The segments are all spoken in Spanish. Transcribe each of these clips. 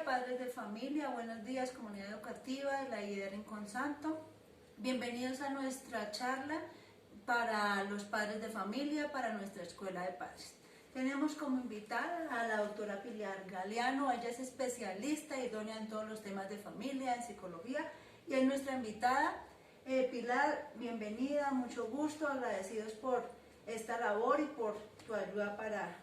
día, padres de familia, buenos días, comunidad educativa de la IED Rincón Santo. Bienvenidos a nuestra charla para los padres de familia, para nuestra escuela de padres. Tenemos como invitada a la doctora Pilar Galeano. Ella es especialista y idónea en todos los temas de familia, en psicología, y es nuestra invitada. Pilar, bienvenida, mucho gusto, agradecidos por esta labor y por tu ayuda para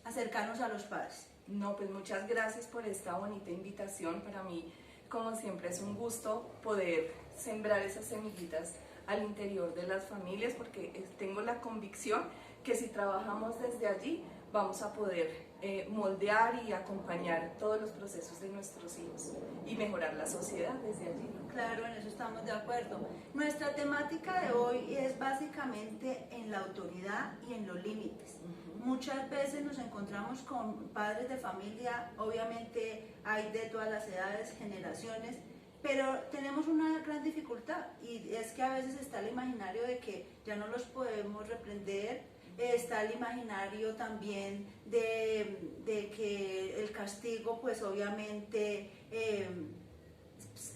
acercarnos a los padres. No, pues muchas gracias por esta bonita invitación. Para mí, como siempre, es un gusto poder sembrar esas semillitas al interior de las familias, porque tengo la convicción que si trabajamos desde allí vamos a poder moldear y acompañar todos los procesos de nuestros hijos y mejorar la sociedad desde allí, ¿no? Claro, en eso estamos de acuerdo. Nuestra temática de hoy es básicamente en la autoridad y en los límites. Muchas veces nos encontramos con padres de familia, obviamente hay de todas las edades, generaciones, pero tenemos una gran dificultad y es que a veces está el imaginario de que ya no los podemos reprender, está el imaginario también de que el castigo pues obviamente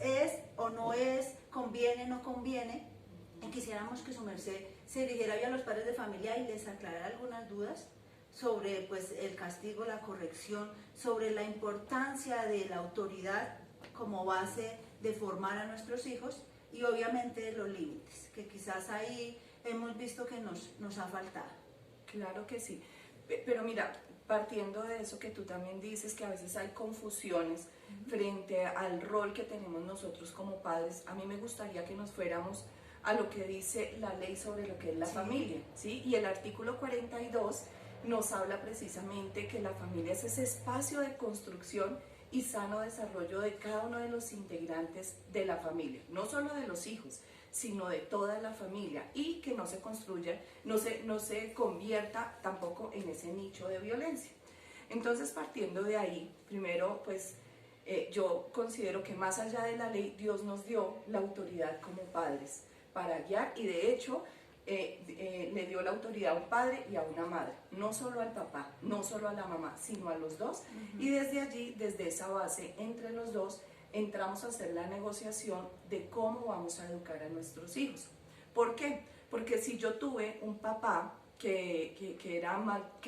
es o no es, conviene o no conviene, y quisiéramos que su merced se dirigiera a los padres de familia y les aclarara algunas dudas sobre pues el castigo, la corrección, sobre la importancia de la autoridad como base de formar a nuestros hijos y obviamente los límites, que quizás ahí hemos visto que nos ha faltado. Claro que sí, pero mira, partiendo de eso que tú también dices, que a veces hay confusiones frente al rol que tenemos nosotros como padres, a mí me gustaría que nos fuéramos a lo que dice la ley sobre lo que es la familia, ¿sí? Y el artículo 42 nos habla precisamente que la familia es ese espacio de construcción y sano desarrollo de cada uno de los integrantes de la familia, no solo de los hijos, sino de toda la familia, y que no se construya, no se convierta tampoco en ese nicho de violencia. Entonces, partiendo de ahí, primero, pues yo considero que más allá de la ley, Dios nos dio la autoridad como padres para guiar, y de hecho le dio la autoridad a un padre y a una madre, no solo al papá, no solo a la mamá, sino a los dos, y desde allí, desde esa base, entre los dos, entramos a hacer la negociación de cómo vamos a educar a nuestros hijos. ¿Por qué? Porque si yo tuve un papá que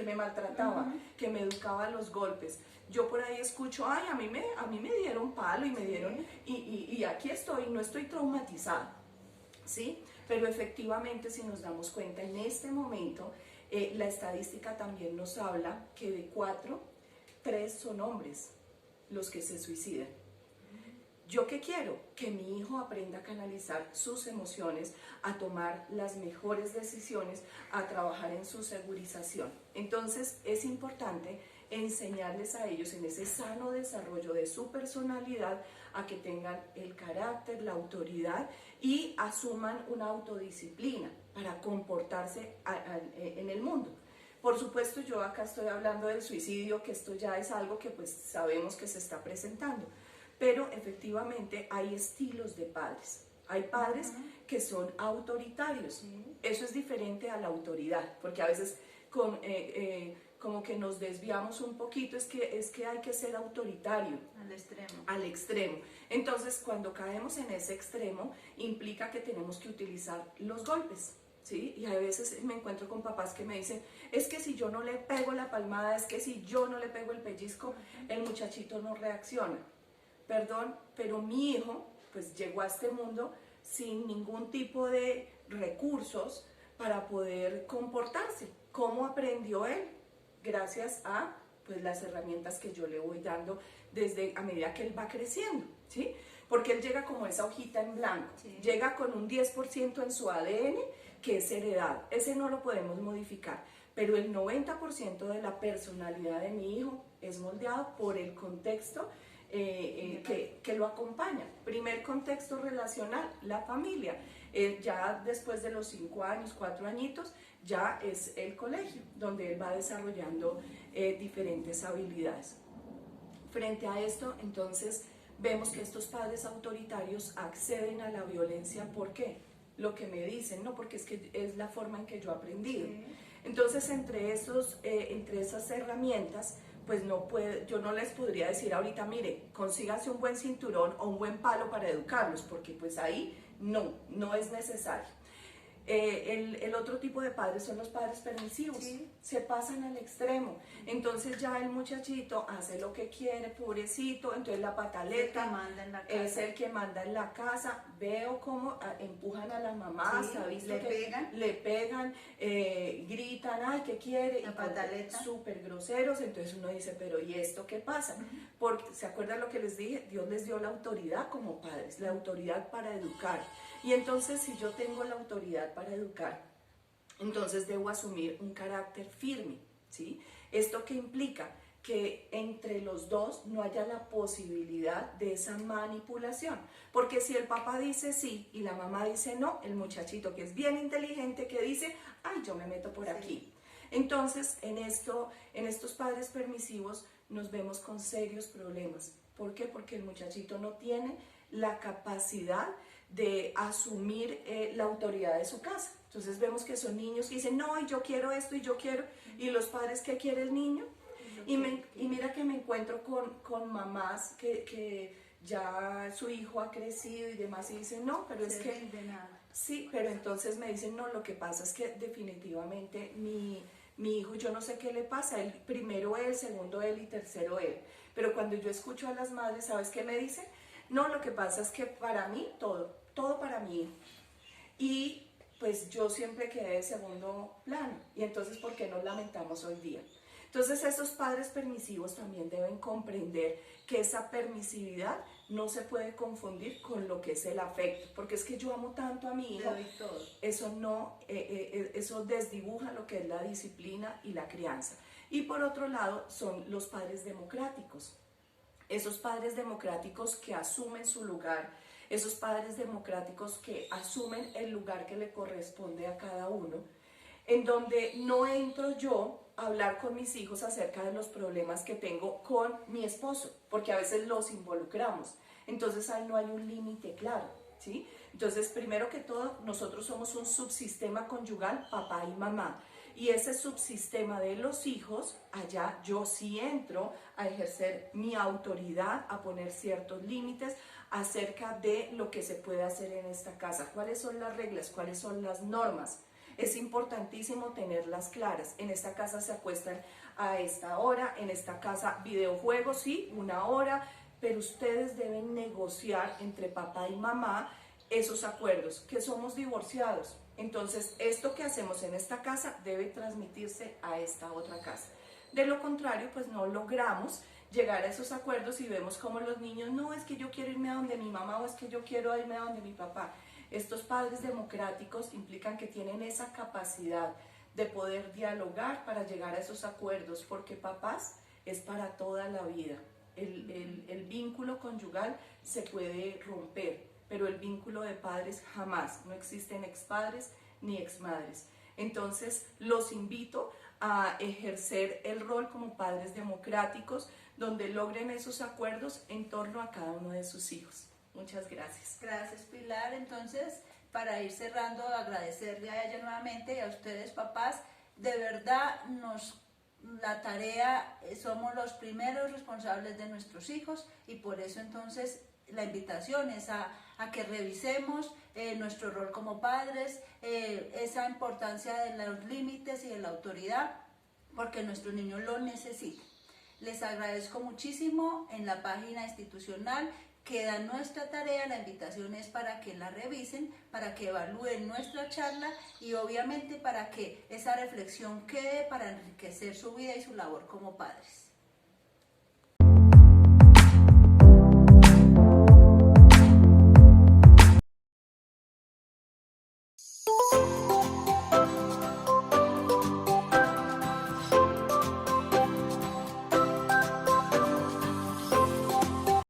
me maltrataba, que me educaba a los golpes, yo por ahí escucho, ay, a mí me dieron palo y me dieron, y aquí estoy, no estoy traumatizada, ¿sí? Pero efectivamente, si nos damos cuenta, en este momento, la estadística también nos habla que de 4, 3 son hombres los que se suicidan. ¿Yo qué quiero? Que mi hijo aprenda a canalizar sus emociones, a tomar las mejores decisiones, a trabajar en su segurización. Entonces es importante enseñarles a ellos en ese sano desarrollo de su personalidad a que tengan el carácter, la autoridad y asuman una autodisciplina para comportarse en el mundo. Por supuesto, yo acá estoy hablando del suicidio, que esto ya es algo que pues sabemos que se está presentando. Pero efectivamente hay estilos de padres. Hay padres que son autoritarios. Eso es diferente a la autoridad, porque a veces como que nos desviamos un poquito, es que hay que ser autoritario. Al extremo. Entonces, cuando caemos en ese extremo, implica que tenemos que utilizar los golpes, ¿sí? Y a veces me encuentro con papás que me dicen, es que si yo no le pego la palmada, es que si yo no le pego el pellizco, el muchachito no reacciona. Perdón, pero mi hijo pues llegó a este mundo sin ningún tipo de recursos para poder comportarse. ¿Cómo aprendió él? Gracias a pues las herramientas que yo le voy dando a medida que él va creciendo, ¿sí? Porque él llega como esa hojita en blanco, llega con un 10% en su ADN que es heredado, ese no lo podemos modificar, pero el 90% de la personalidad de mi hijo es moldeado por el contexto que lo acompaña. Primer contexto relacional, la familia. Ya después de los 5 años, 4 añitos, ya es el colegio, donde él va desarrollando diferentes habilidades. Frente a esto, entonces, vemos que estos padres autoritarios acceden a la violencia. ¿Por qué? Lo que me dicen, no, porque es que es la forma en que yo he aprendido. Entonces, entre esas herramientas, pues no puede, yo no les podría decir ahorita, mire, consígase un buen cinturón o un buen palo para educarlos, porque pues ahí no es necesario. El otro tipo de padres son los padres permisivos, Sí. se pasan al extremo, entonces ya el muchachito hace lo que quiere, pobrecito, entonces la pataleta manda en la casa. es el que manda en la casa, veo cómo empujan a la mamá, Sí, ¿se ha visto le que pegan. le pegan, gritan, ay, ¿qué quiere? La Y pataleta. súper groseros, entonces uno dice, pero ¿y esto qué pasa? Porque, ¿se acuerdan lo que les dije? Dios les dio la autoridad como padres, la autoridad para educar. Y entonces si yo tengo la autoridad para educar, entonces debo asumir un carácter firme, ¿sí? ¿Esto qué implica? Que entre los dos no haya la posibilidad de esa manipulación. Porque si el papá dice sí y la mamá dice no, el muchachito que es bien inteligente que dice, ay, yo me meto por aquí. Entonces, en estos padres permisivos nos vemos con serios problemas. ¿Por qué? Porque el muchachito no tiene la capacidad de asumir la autoridad de su casa. Entonces vemos que son niños que dicen, no, y yo quiero esto, y yo quiero, y los padres, ¿qué quiere el niño? Y mira que me encuentro con mamás que ya su hijo ha crecido y demás, y dicen, no, pero es que... Sí, pero entonces me dicen, no, lo que pasa es que definitivamente mi hijo, yo no sé qué le pasa, el primero él, segundo él y tercero él. Pero cuando yo escucho a las madres, ¿sabes qué me dicen? No, lo que pasa es que para mí, todo para mi hijo. Y pues yo siempre quedé de segundo plano. Y entonces, ¿por qué nos lamentamos hoy día? Entonces, esos padres permisivos también deben comprender que esa permisividad no se puede confundir con lo que es el afecto, porque es que yo amo tanto a mi hijo, eso desdibuja lo que es la disciplina y la crianza. Y por otro lado, son los padres democráticos, esos padres democráticos que asumen su lugar, esos padres democráticos que asumen el lugar que le corresponde a cada uno, en donde no entro yo a hablar con mis hijos acerca de los problemas que tengo con mi esposo, porque a veces los involucramos. Entonces ahí no hay un límite claro, ¿sí? Entonces, primero que todo, nosotros somos un subsistema conyugal, papá y mamá. Y ese subsistema de los hijos, allá yo sí entro a ejercer mi autoridad, a poner ciertos límites acerca de lo que se puede hacer en esta casa. ¿Cuáles son las reglas? ¿Cuáles son las normas? Es importantísimo tenerlas claras. En esta casa se acuestan a esta hora, en esta casa videojuegos, sí, 1 hora, pero ustedes deben negociar entre papá y mamá esos acuerdos, que somos divorciados. Entonces, esto que hacemos en esta casa debe transmitirse a esta otra casa. De lo contrario, pues no logramos llegar a esos acuerdos y vemos como los niños, no, es que yo quiero irme a donde mi mamá o es que yo quiero irme a donde mi papá. Estos padres democráticos implican que tienen esa capacidad de poder dialogar para llegar a esos acuerdos, porque papás es para toda la vida. El vínculo conyugal se puede romper, pero el vínculo de padres jamás. No existen expadres ni exmadres. Entonces los invito a ejercer el rol como padres democráticos, donde logren esos acuerdos en torno a cada uno de sus hijos. Muchas gracias. Gracias, Pilar. Entonces, para ir cerrando, agradecerle a ella nuevamente y a ustedes, papás. De verdad, la tarea, somos los primeros responsables de nuestros hijos, y por eso entonces la invitación es a que revisemos nuestro rol como padres, esa importancia de los límites y de la autoridad, porque nuestros niños lo necesitan. Les agradezco muchísimo. En la página institucional queda nuestra tarea, la invitación es para que la revisen, para que evalúen nuestra charla y obviamente para que esa reflexión quede para enriquecer su vida y su labor como padres.